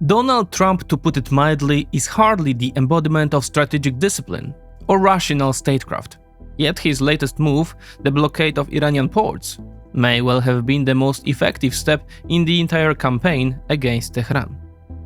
Donald Trump, to put it mildly, is hardly the embodiment of strategic discipline or rational statecraft. Yet his latest move, the blockade of Iranian ports, may well have been the most effective step in the entire campaign against Tehran.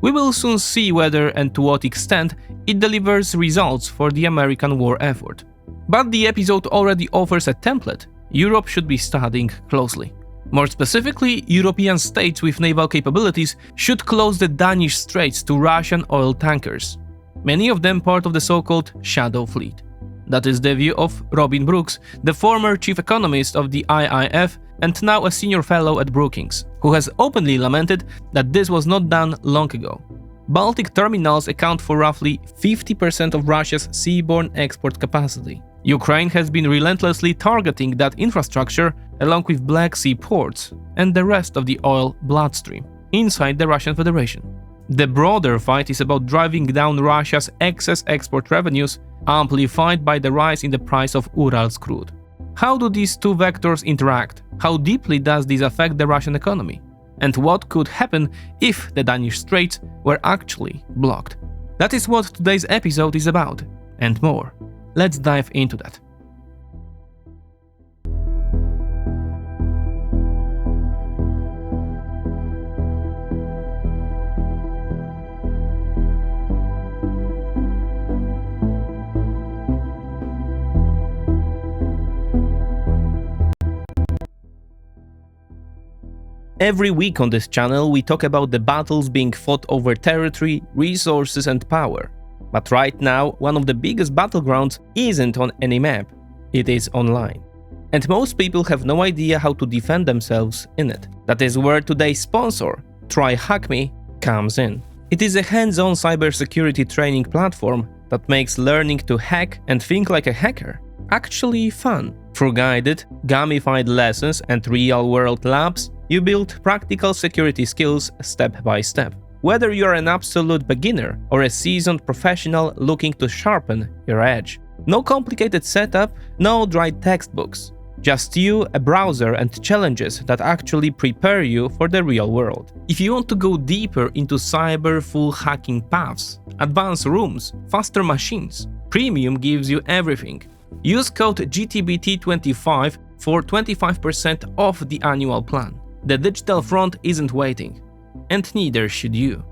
We will soon see whether and to what extent it delivers results for the American war effort. But the episode already offers a template Europe should be studying closely. More specifically, European states with naval capabilities should close the Danish Straits to Russian oil tankers, many of them part of the so-called Shadow Fleet. That is the view of Robin Brooks, the former chief economist of the IIF and now a senior fellow at Brookings, who has openly lamented that this was not done long ago. Baltic terminals account for roughly 50% of Russia's seaborne export capacity. Ukraine has been relentlessly targeting that infrastructure along with Black Sea ports and the rest of the oil bloodstream inside the Russian Federation. The broader fight is about driving down Russia's excess export revenues, amplified by the rise in the price of Urals crude. How do these two vectors interact? How deeply does this affect the Russian economy? And what could happen if the Danish Straits were actually blocked? That is what today's episode is about, and more. Let's dive into that. Every week on this channel we talk about the battles being fought over territory, resources and power. But right now, one of the biggest battlegrounds isn't on any map, it is online. And most people have no idea how to defend themselves in it. That is where today's sponsor, Try Hack Me, comes in. It is a hands-on cybersecurity training platform that makes learning to hack and think like a hacker actually fun. Through guided, gamified lessons and real-world labs, you build practical security skills step by step. Whether you're an absolute beginner or a seasoned professional looking to sharpen your edge. No complicated setup, no dry textbooks. Just you, a browser and challenges that actually prepare you for the real world. If you want to go deeper into cyber full hacking paths, advanced rooms, faster machines, Premium gives you everything. Use code GTBT25 for 25% off the annual plan. The digital front isn't waiting, and neither should you.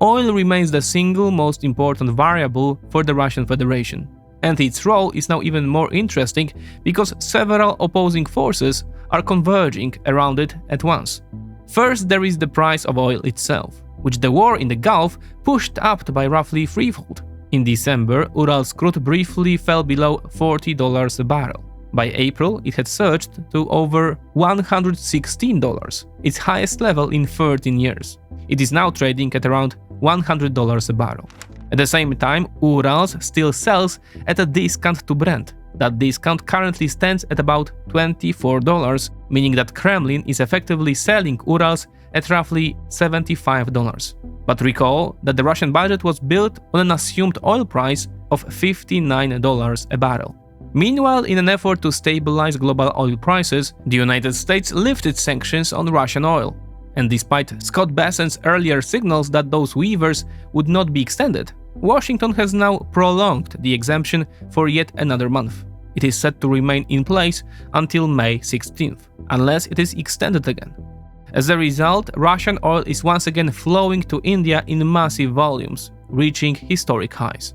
Oil remains the single most important variable for the Russian Federation, and its role is now even more interesting because several opposing forces are converging around it at once. First, there is the price of oil itself, which the war in the Gulf pushed up by roughly threefold. In December, Urals crude briefly fell below $40 a barrel. By April, it had surged to over $116, its highest level in 13 years. It is now trading at around $100 a barrel. At the same time, Urals still sells at a discount to Brent. That discount currently stands at about $24, meaning that Kremlin is effectively selling Urals at roughly $75. But recall that the Russian budget was built on an assumed oil price of $59 a barrel. Meanwhile, in an effort to stabilize global oil prices, the United States lifted sanctions on Russian oil. And despite Scott Bessent's earlier signals that those waivers would not be extended, Washington has now prolonged the exemption for yet another month. It is set to remain in place until May 16th, unless it is extended again. As a result, Russian oil is once again flowing to India in massive volumes, reaching historic highs.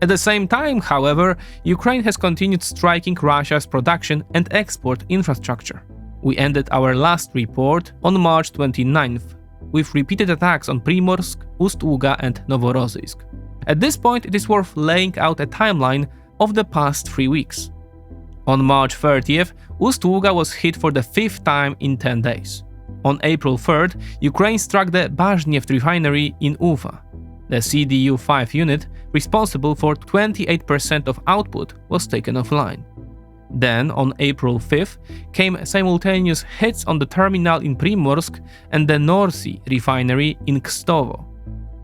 At the same time, however, Ukraine has continued striking Russia's production and export infrastructure. We ended our last report on March 29th, with repeated attacks on Primorsk, Ust-Luga and Novorossiysk. At this point, it is worth laying out a timeline of the past 3 weeks. On March 30th, Ust-Luga was hit for the 5th time in 10 days. On April 3rd, Ukraine struck the Bazhnev refinery in Ufa. The CDU-5 unit, responsible for 28% of output, was taken offline. Then, on April 5th, came simultaneous hits on the terminal in Primorsk and the Norsy refinery in Kstovo.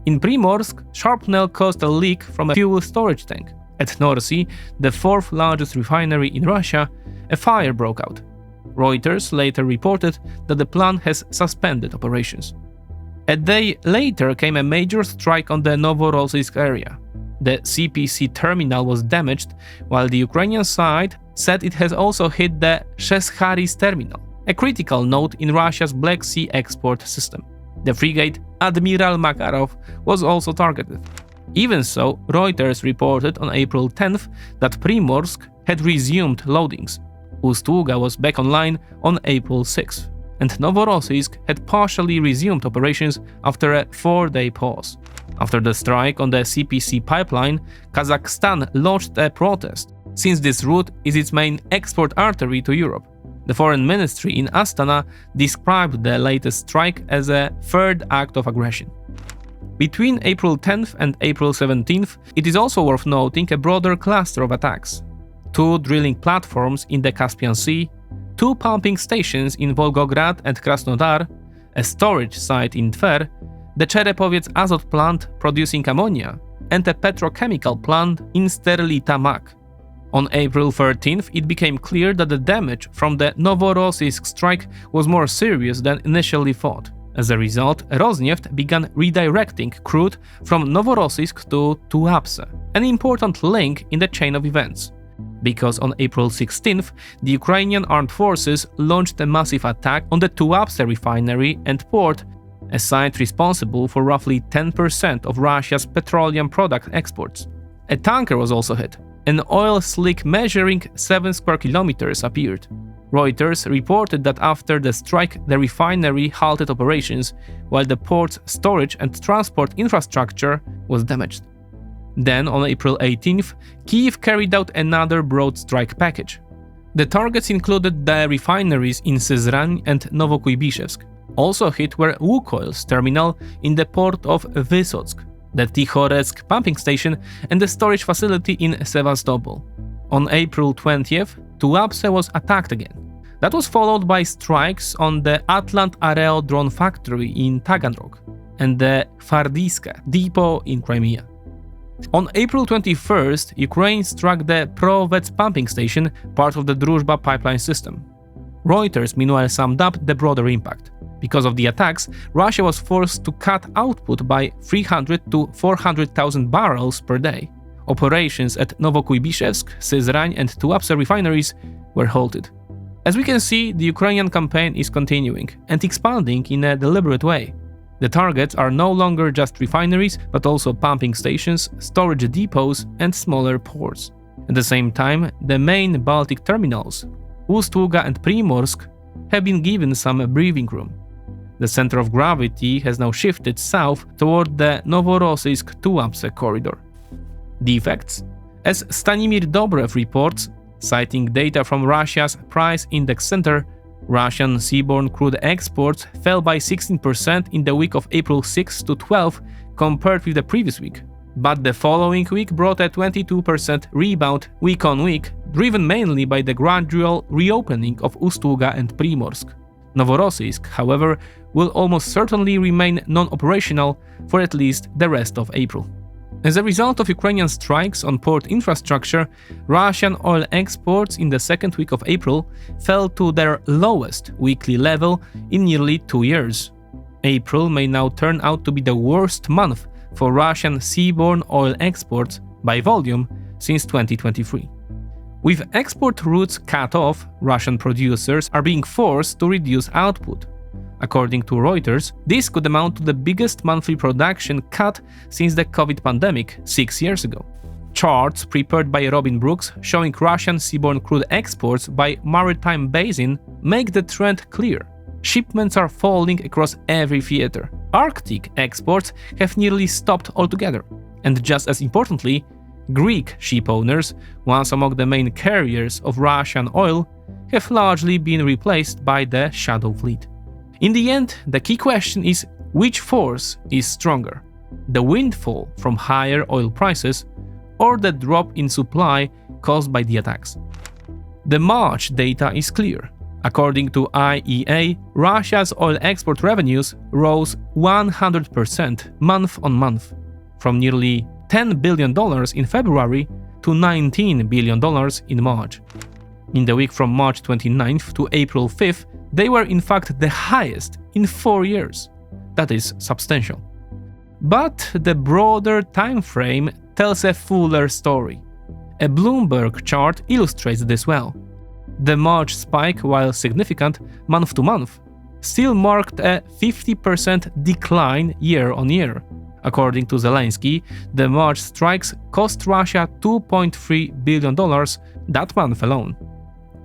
In Primorsk, shrapnel caused a leak from a fuel storage tank. At Norsy, the 4th largest refinery in Russia, a fire broke out. Reuters later reported that the plant has suspended operations. A day later came a major strike on the Novorossiysk area. The CPC terminal was damaged, while the Ukrainian side said it has also hit the Shesharis terminal, a critical node in Russia's Black Sea export system. The frigate Admiral Makarov was also targeted. Even so, Reuters reported on April 10th that Primorsk had resumed loadings. Ust-Luga was back online on April 6th, and Novorossiysk had partially resumed operations after a 4-day pause. After the strike on the CPC pipeline, Kazakhstan launched a protest, since this route is its main export artery to Europe. The foreign ministry in Astana described the latest strike as a third act of aggression. Between April 10th and April 17th, it is also worth noting a broader cluster of attacks. 2 drilling platforms in the Caspian Sea, 2 pumping stations in Volgograd and Krasnodar, a storage site in Tver, the Cherepoviec Azot plant producing ammonia, and a petrochemical plant in Sterlita Mag. On April 13th, it became clear that the damage from the Novorossiysk strike was more serious than initially thought. As a result, Rosneft began redirecting crude from Novorossiysk to Tuapse, an important link in the chain of events. Because on April 16th, the Ukrainian armed forces launched a massive attack on the Tuapse refinery and port, a site responsible for roughly 10% of Russia's petroleum product exports. A tanker was also hit. An oil slick measuring 7 square kilometers appeared. Reuters reported that after the strike, the refinery halted operations, while the port's storage and transport infrastructure was damaged. Then, on April 18th, Kyiv carried out another broad strike package. The targets included the refineries in Syzran and Novokuybishevsk. Also hit were Lukoil's terminal in the port of Vysotsk, the Tikhoretsk pumping station, and the storage facility in Sevastopol. On April 20th, Tuapse was attacked again. That was followed by strikes on the Atlant Aero drone factory in Taganrog and the Fardiska depot in Crimea. On April 21st, Ukraine struck the Provets pumping station, part of the Druzhba pipeline system. Reuters meanwhile summed up the broader impact. Because of the attacks, Russia was forced to cut output by 300 to 400,000 barrels per day. Operations at Novokuybishevsk, Syzran and Tuapse refineries were halted. As we can see, the Ukrainian campaign is continuing and expanding in a deliberate way. The targets are no longer just refineries, but also pumping stations, storage depots, and smaller ports. At the same time, the main Baltic terminals, Ust-Luga and Primorsk, have been given some breathing room. The center of gravity has now shifted south toward the Novorossiysk-Tuapse corridor. The effects? As Stanimir Dobrev reports, citing data from Russia's Price Index Center, Russian seaborne crude exports fell by 16% in the week of April 6 to 12 compared with the previous week. But the following week brought a 22% rebound week on week, driven mainly by the gradual reopening of Ust-Luga and Primorsk. Novorossiysk, however, will almost certainly remain non-operational for at least the rest of April. As a result of Ukrainian strikes on port infrastructure, Russian oil exports in the second week of April fell to their lowest weekly level in nearly 2 years. April may now turn out to be the worst month for Russian seaborne oil exports by volume since 2023. With export routes cut off, Russian producers are being forced to reduce output. According to Reuters, this could amount to the biggest monthly production cut since the COVID pandemic 6 years ago. Charts prepared by Robin Brooks showing Russian seaborne crude exports by maritime basin make the trend clear. Shipments are falling across every theater. Arctic exports have nearly stopped altogether. And just as importantly, Greek ship owners, once among the main carriers of Russian oil, have largely been replaced by the shadow fleet. In the end, the key question is which force is stronger? The windfall from higher oil prices or the drop in supply caused by the attacks? The March data is clear. According to IEA, Russia's oil export revenues rose 100% month on month, from nearly $10 billion in February to $19 billion in March. In the week from March 29th to April 5th, they were in fact the highest in 4 years. That is substantial. But the broader time frame tells a fuller story. A Bloomberg chart illustrates this well. The March spike, while significant month to month, still marked a 50% decline year-on-year. According to Zelensky, the March strikes cost Russia $2.3 billion that month alone.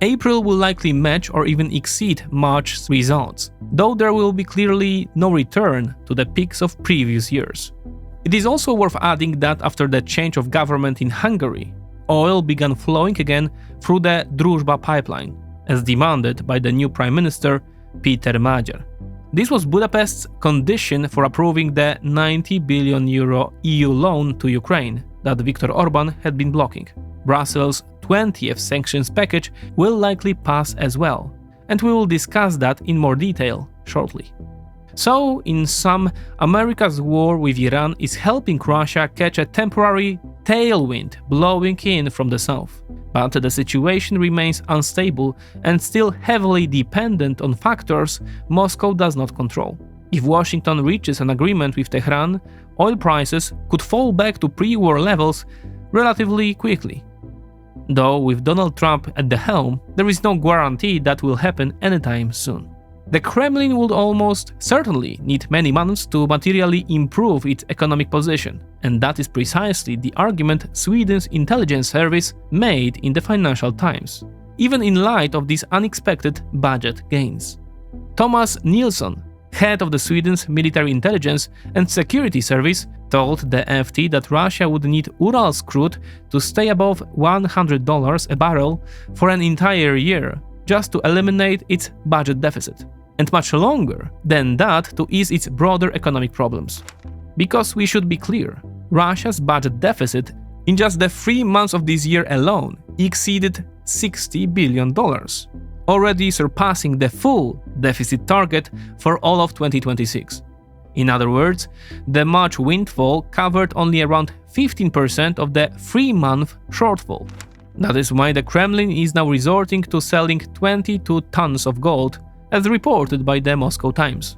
April will likely match or even exceed March's results, though there will be clearly no return to the peaks of previous years. It is also worth adding that after the change of government in Hungary, oil began flowing again through the Druzhba pipeline, as demanded by the new Prime Minister Peter Magyar. This was Budapest's condition for approving the €90 billion EU loan to Ukraine that Viktor Orban had been blocking. Brussels' 20th sanctions package will likely pass as well, and we will discuss that in more detail shortly. So, in sum, America's war with Iran is helping Russia catch a temporary tailwind blowing in from the south. But the situation remains unstable and still heavily dependent on factors Moscow does not control. If Washington reaches an agreement with Tehran, oil prices could fall back to pre-war levels relatively quickly. Though with Donald Trump at the helm, there is no guarantee that will happen anytime soon. The Kremlin would almost certainly need many months to materially improve its economic position, and that is precisely the argument Sweden's intelligence service made in the Financial Times, even in light of these unexpected budget gains. Thomas Nilsson, head of the Sweden's military intelligence and security service, told the FT that Russia would need Urals crude to stay above $100 a barrel for an entire year just to eliminate its budget deficit, and much longer than that to ease its broader economic problems. Because we should be clear, Russia's budget deficit in just the 3 months of this year alone exceeded $60 billion, already surpassing the full deficit target for all of 2026. In other words, the March windfall covered only around 15% of the 3-month shortfall. That is why the Kremlin is now resorting to selling 22 tons of gold, as reported by the Moscow Times.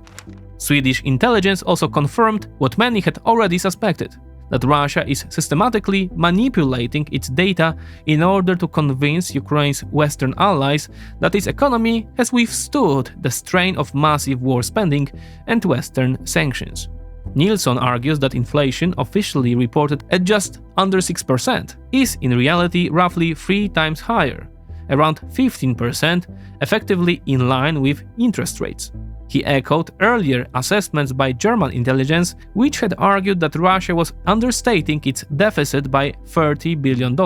Swedish intelligence also confirmed what many had already suspected, that Russia is systematically manipulating its data in order to convince Ukraine's Western allies that its economy has withstood the strain of massive war spending and Western sanctions. Nilsson argues that inflation, officially reported at just under 6%, is in reality roughly 3 times higher, around 15%, effectively in line with interest rates. He echoed earlier assessments by German intelligence, which had argued that Russia was understating its deficit by $30 billion,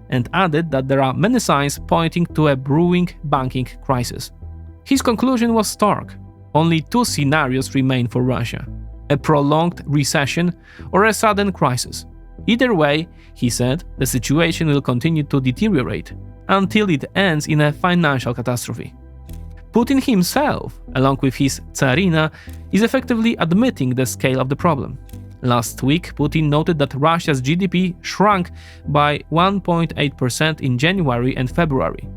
and added that there are many signs pointing to a brewing banking crisis. His conclusion was stark. Only 2 scenarios remain for Russia: a prolonged recession or a sudden crisis. Either way, he said, the situation will continue to deteriorate until it ends in a financial catastrophe. Putin himself, along with his Tsarina, is effectively admitting the scale of the problem. Last week, Putin noted that Russia's GDP shrunk by 1.8% in January and February.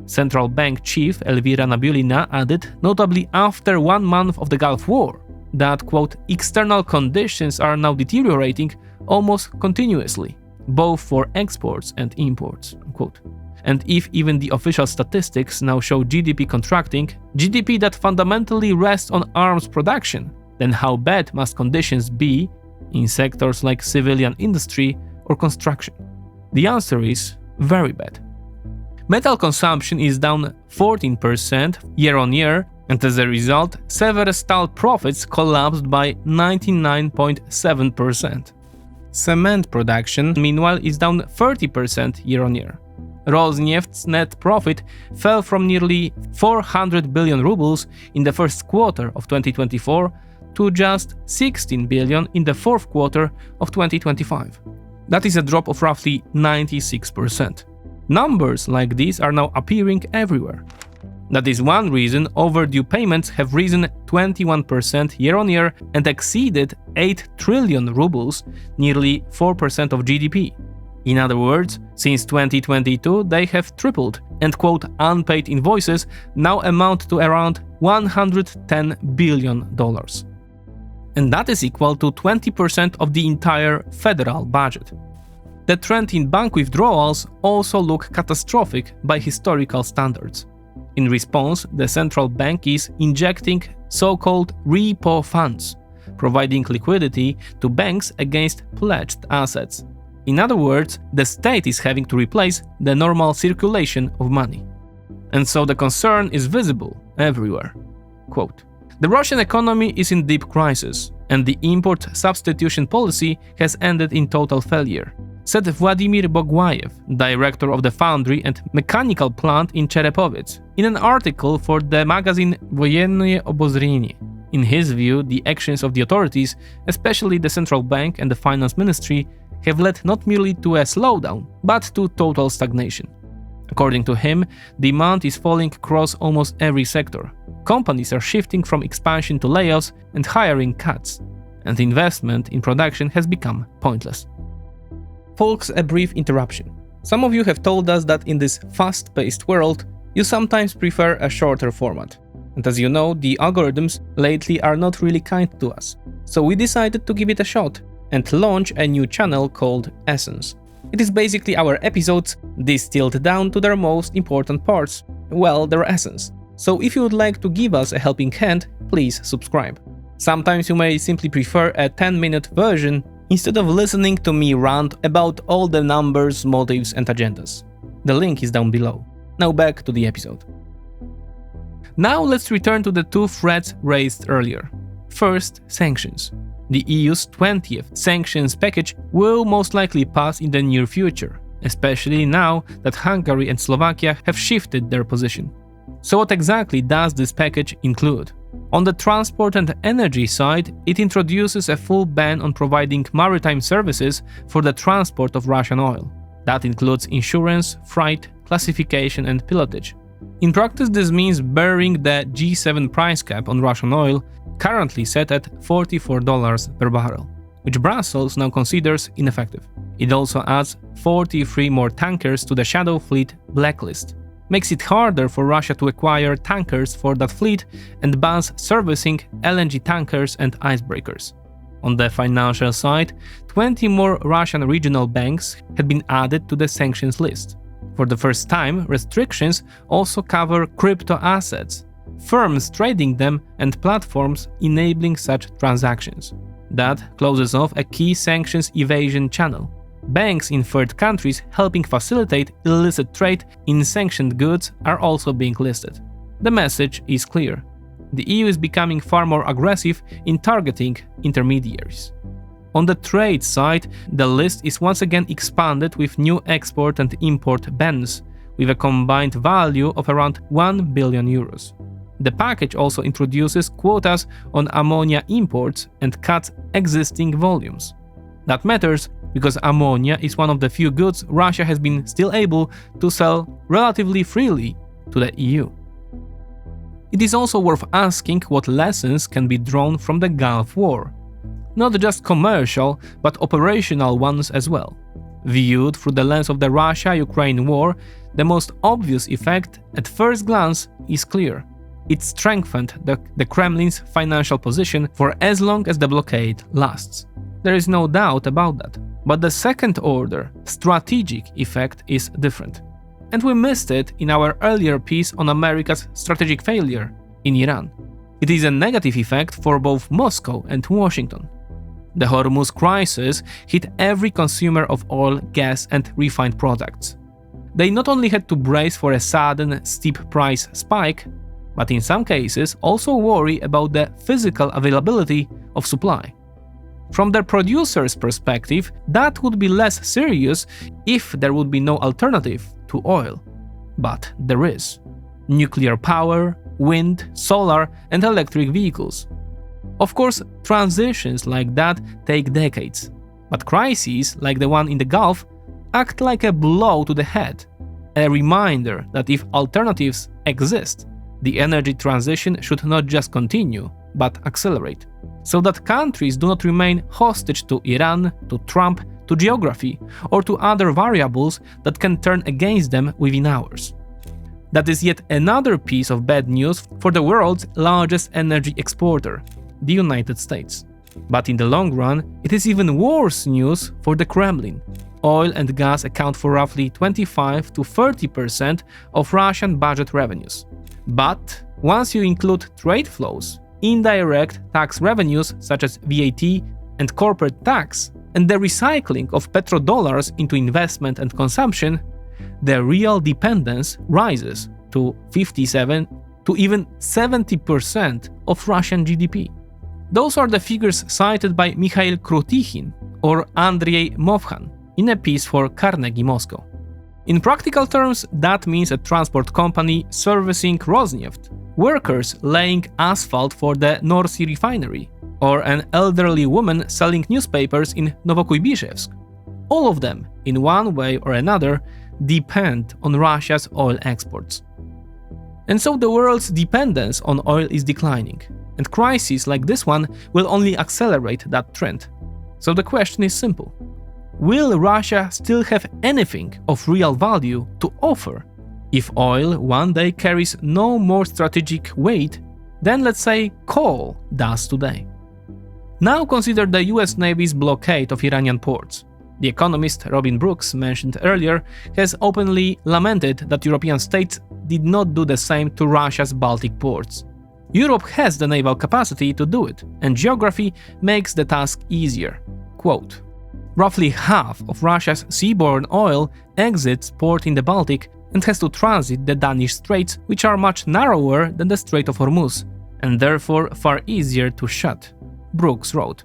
Central Bank Chief Elvira Nabiulina added, notably after 1 month of the Gulf War, that, quote, external conditions are now deteriorating almost continuously, both for exports and imports, unquote. And if even the official statistics now show GDP contracting, GDP that fundamentally rests on arms production, then how bad must conditions be in sectors like civilian industry or construction? The answer is very bad. Metal consumption is down 14% year-on-year, and as a result, Severestall profits collapsed by 99.7%. Cement production, meanwhile, is down 30% year-on-year. Rosneft's net profit fell from nearly 400 billion rubles in the first quarter of 2024 to just 16 billion in the fourth quarter of 2025. That is a drop of roughly 96%. Numbers like these are now appearing everywhere. That is one reason overdue payments have risen 21% year-on-year and exceeded 8 trillion rubles, nearly 4% of GDP. In other words, since 2022 they have tripled, and quote unpaid invoices now amount to around $110 billion. And that is equal to 20% of the entire federal budget. The trend in bank withdrawals also look catastrophic by historical standards. In response, the central bank is injecting so-called repo funds, providing liquidity to banks against pledged assets. In other words, the state is having to replace the normal circulation of money. And so the concern is visible everywhere. Quote, "The Russian economy is in deep crisis, and the import substitution policy has ended in total failure," said Vladimir Bogwayev, director of the foundry and mechanical plant in Cherepovets, in an article for the magazine Vojennoye Obozrenie. In his view, the actions of the authorities, especially the central bank and the finance ministry, have led not merely to a slowdown, but to total stagnation. According to him, demand is falling across almost every sector. Companies are shifting from expansion to layoffs and hiring cuts, and investment in production has become pointless. Folks, a brief interruption. Some of you have told us that in this fast-paced world, you sometimes prefer a shorter format. And as you know, the algorithms lately are not really kind to us. So we decided to give it a shot and launch a new channel called Essence. It is basically our episodes distilled down to their most important parts, well, their essence. So if you would like to give us a helping hand, please subscribe. Sometimes you may simply prefer a 10-minute version instead of listening to me rant about all the numbers, motives and agendas. The link is down below. Now back to the episode. Now let's return to the two threats raised earlier. First, sanctions. The EU's 20th sanctions package will most likely pass in the near future, especially now that Hungary and Slovakia have shifted their position. So what exactly does this package include? On the transport and energy side, it introduces a full ban on providing maritime services for the transport of Russian oil. That includes insurance, freight, classification and pilotage. In practice, this means bearing the G7 price cap on Russian oil, currently set at $44 per barrel, which Brussels now considers ineffective. It also adds 43 more tankers to the shadow fleet blacklist, makes it harder for Russia to acquire tankers for that fleet, and bans servicing LNG tankers and icebreakers. On the financial side, 20 more Russian regional banks had been added to the sanctions list. For the first time, restrictions also cover crypto assets, firms trading them and platforms enabling such transactions. That closes off a key sanctions evasion channel. Banks in third countries helping facilitate illicit trade in sanctioned goods are also being listed. The message is clear. The EU is becoming far more aggressive in targeting intermediaries. On the trade side, the list is once again expanded with new export and import bans, with a combined value of around 1 billion euros. The package also introduces quotas on ammonia imports and cuts existing volumes. That matters because ammonia is one of the few goods Russia has been still able to sell relatively freely to the EU. It is also worth asking what lessons can be drawn from the Gulf War. Not just commercial, but operational ones as well. Viewed through the lens of the Russia-Ukraine war, the most obvious effect at first glance is clear. It strengthened the Kremlin's financial position for as long as the blockade lasts. There is no doubt about that. But the second-order, strategic effect is different. And we missed it in our earlier piece on America's strategic failure in Iran. It is a negative effect for both Moscow and Washington. The Hormuz crisis hit every consumer of oil, gas and refined products. They not only had to brace for a sudden, steep price spike, but in some cases also worry about the physical availability of supply. From their producer's perspective, that would be less serious if there would be no alternative to oil. But there is. Nuclear power, wind, solar and electric vehicles. Of course, transitions like that take decades, but crises like the one in the Gulf act like a blow to the head, a reminder that if alternatives exist, the energy transition should not just continue, but accelerate, so that countries do not remain hostage to Iran, to Trump, to geography, or to other variables that can turn against them within hours. That is yet another piece of bad news for the world's largest energy exporter, the United States. But in the long run, it is even worse news for the Kremlin. Oil and gas account for roughly 25 to 30% of Russian budget revenues. But once you include trade flows, indirect tax revenues such as VAT and corporate tax, and the recycling of petrodollars into investment and consumption, the real dependence rises to 57 to even 70% of Russian GDP. Those are the figures cited by Mikhail Krutichin or Andrei Movhan in a piece for Carnegie Moscow. In practical terms, that means a transport company servicing Rosneft, workers laying asphalt for the North Sea refinery, or an elderly woman selling newspapers in Novokuybishevsk. All of them, in one way or another, depend on Russia's oil exports. And so the world's dependence on oil is declining, and crises like this one will only accelerate that trend. So the question is simple. Will Russia still have anything of real value to offer if oil one day carries no more strategic weight than, let's say, coal does today? Now consider the US Navy's blockade of Iranian ports. The economist Robin Brooks, mentioned earlier, has openly lamented that European states did not do the same to Russia's Baltic ports. Europe has the naval capacity to do it, and geography makes the task easier. Quote, roughly half of Russia's seaborne oil exits port in the Baltic and has to transit the Danish Straits, which are much narrower than the Strait of Hormuz, and therefore far easier to shut, Brooks wrote.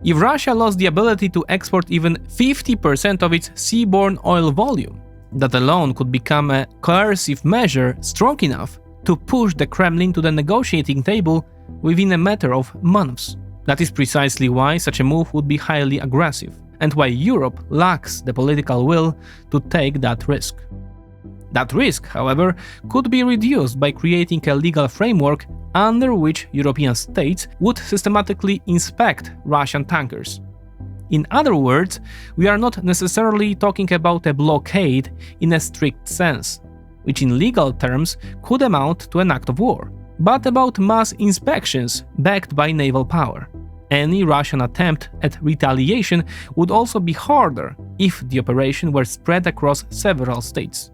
If Russia lost the ability to export even 50% of its seaborne oil volume, that alone could become a coercive measure strong enough to push the Kremlin to the negotiating table within a matter of months. That is precisely why such a move would be highly aggressive, and why Europe lacks the political will to take that risk. That risk, however, could be reduced by creating a legal framework under which European states would systematically inspect Russian tankers. In other words, we are not necessarily talking about a blockade in a strict sense, which in legal terms could amount to an act of war, but about mass inspections backed by naval power. Any Russian attempt at retaliation would also be harder if the operation were spread across several states.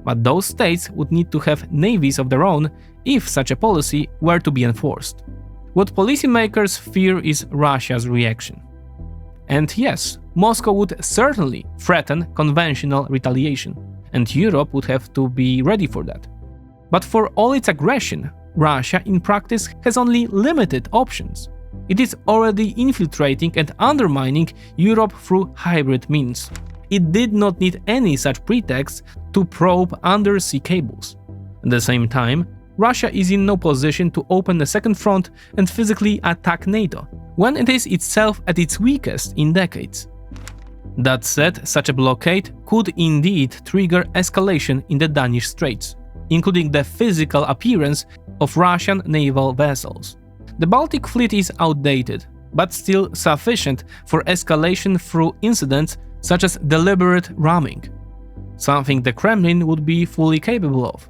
But those states would need to have navies of their own if such a policy were to be enforced. What policymakers fear is Russia's reaction. And yes, Moscow would certainly threaten conventional retaliation, and Europe would have to be ready for that. But for all its aggression, Russia in practice has only limited options. It is already infiltrating and undermining Europe through hybrid means. It did not need any such pretext to probe undersea cables. At the same time, Russia is in no position to open a second front and physically attack NATO, when it is itself at its weakest in decades. That said, such a blockade could indeed trigger escalation in the Danish Straits, including the physical appearance of Russian naval vessels. The Baltic Fleet is outdated, but still sufficient for escalation through incidents such as deliberate ramming, something the Kremlin would be fully capable of.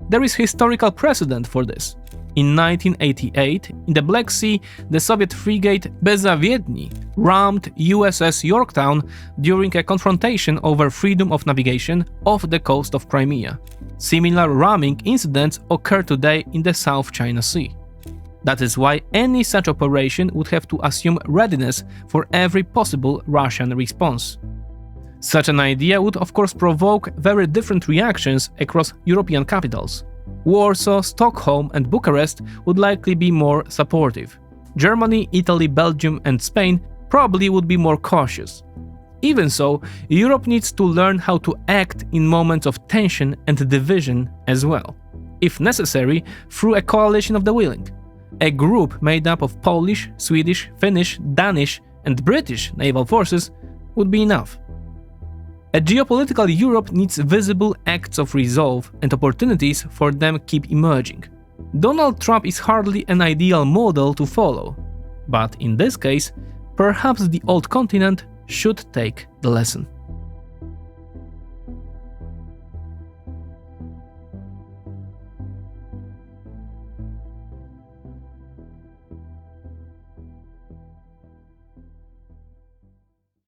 There is historical precedent for this. In 1988, in the Black Sea, the Soviet frigate Bezaviedny rammed USS Yorktown during a confrontation over freedom of navigation off the coast of Crimea. Similar ramming incidents occur today in the South China Sea. That is why any such operation would have to assume readiness for every possible Russian response. Such an idea would of course provoke very different reactions across European capitals. Warsaw, Stockholm and Bucharest would likely be more supportive. Germany, Italy, Belgium and Spain probably would be more cautious. Even so, Europe needs to learn how to act in moments of tension and division as well, if necessary through a coalition of the willing. A group made up of Polish, Swedish, Finnish, Danish and British naval forces would be enough. A geopolitical Europe needs visible acts of resolve, and opportunities for them keep emerging. Donald Trump is hardly an ideal model to follow, but in this case, perhaps the old continent should take the lesson.